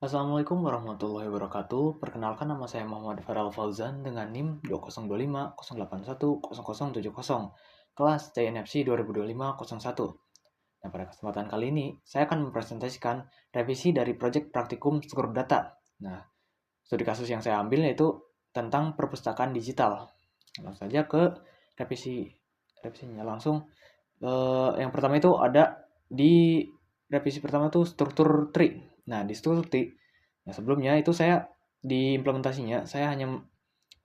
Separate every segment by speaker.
Speaker 1: Assalamualaikum warahmatullahi wabarakatuh. Perkenalkan, nama saya Muhammad Farel Fauzan dengan NIM 2025 081 0070, kelas TNFC 2025-01. Nah, pada kesempatan kali ini, saya akan mempresentasikan revisi dari proyek praktikum struktur data. Nah, studi kasus yang saya ambil yaitu tentang perpustakaan digital. Langsung saja ke revisinya langsung. Yang pertama itu ada di revisi pertama itu struktur tree. Nah, di struktur tree, nah sebelumnya itu saya di implementasinya saya hanya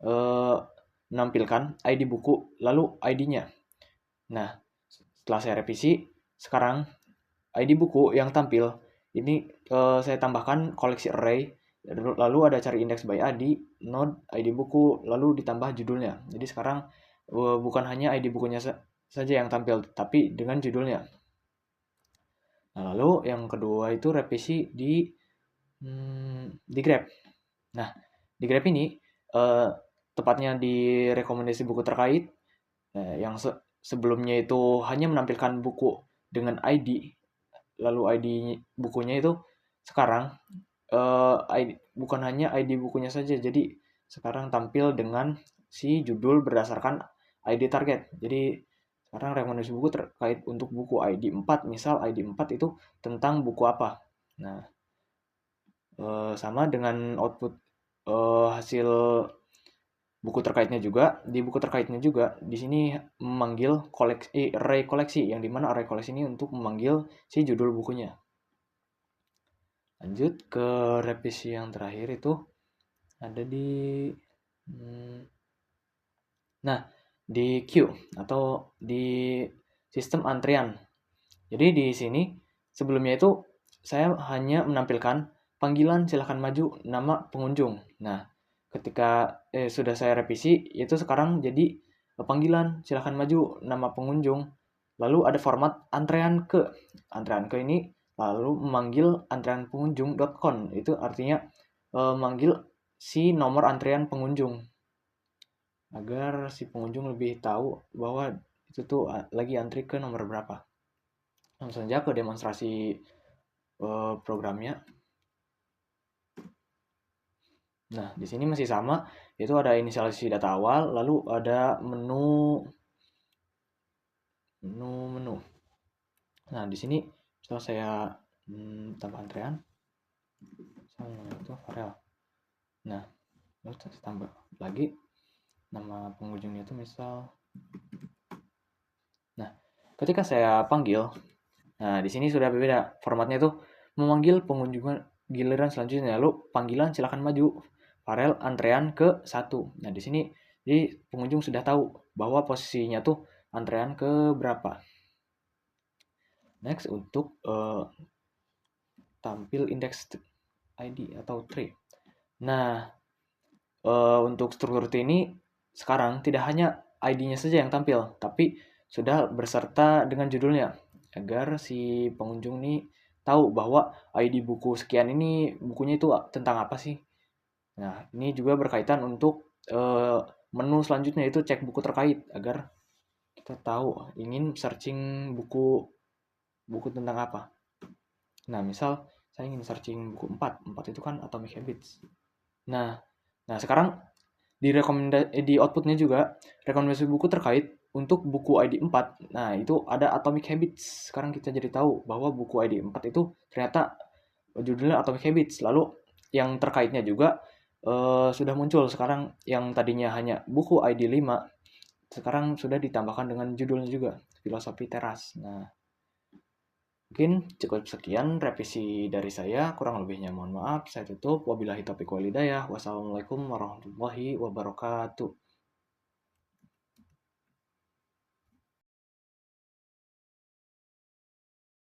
Speaker 1: menampilkan ID buku lalu ID-nya. Nah, setelah saya revisi, sekarang ID buku yang tampil ini saya tambahkan koleksi array, lalu ada cari index by ID, node ID buku, lalu ditambah judulnya. Jadi sekarang bukan hanya ID bukunya saja yang tampil, tapi dengan judulnya. Nah, lalu yang kedua itu revisi di Grab. Nah, di Grab ini tepatnya di rekomendasi buku terkait yang sebelumnya itu hanya menampilkan buku dengan ID, lalu ID bukunya itu sekarang bukan hanya ID bukunya saja, jadi sekarang tampil dengan si judul berdasarkan ID target. Jadi sekarang rekomendasi buku terkait untuk buku ID 4, misal ID 4 itu tentang buku apa. Nah, sama dengan output hasil buku terkaitnya juga. Di buku terkaitnya juga di sini memanggil array koleksi, yang dimana array koleksi ini untuk memanggil si judul bukunya. Lanjut ke revisi yang terakhir itu ada di nah, di queue atau di sistem antrian. Jadi di sini sebelumnya itu saya hanya menampilkan panggilan silakan maju nama pengunjung. Nah, ketika sudah saya revisi, itu sekarang jadi panggilan silakan maju nama pengunjung. Lalu ada format antrean ke. Antrean ke ini lalu memanggil antrean pengunjung.com. Itu artinya memanggil si nomor antrean pengunjung agar si pengunjung lebih tahu bahwa itu tuh lagi antri ke nomor berapa. Langsung saja ke demonstrasi programnya. Nah, di sini masih sama, yaitu ada inisialisasi data awal, lalu ada menu. Nah, di sini setelah saya tambah antrean, misalnya itu Farel. Nah, lalu saya tambah lagi nama pengunjungnya itu misal. Nah, ketika saya panggil, nah di sini sudah berbeda formatnya itu memanggil pengunjung giliran selanjutnya, lalu panggilan silakan maju Farel antrean ke 1. Nah, di sini jadi pengunjung sudah tahu bahwa posisinya tuh antrean ke berapa. Next, untuk tampil index ID atau tree. Nah, untuk struktur tree ini sekarang tidak hanya ID-nya saja yang tampil, tapi sudah berserta dengan judulnya agar si pengunjung ini tahu bahwa ID buku sekian ini bukunya itu tentang apa sih. Nah, ini juga berkaitan untuk menu selanjutnya, itu cek buku terkait agar kita tahu ingin searching buku tentang apa. Nah, misal saya ingin searching buku 4 itu kan Atomic Habits. Nah, sekarang di outputnya juga rekomendasi buku terkait untuk buku ID 4. Nah, itu ada Atomic Habits. Sekarang kita jadi tahu bahwa buku ID 4 itu ternyata judulnya Atomic Habits. Lalu yang terkaitnya juga sudah muncul sekarang, yang tadinya hanya buku ID 5 sekarang sudah ditambahkan dengan judulnya juga, Filosofi Teras. Nah, mungkin cukup sekian revisi dari saya, kurang lebihnya mohon maaf. Saya tutup. Wabillahi taufiq wal hidayah. Wassalamualaikum warahmatullahi wabarakatuh.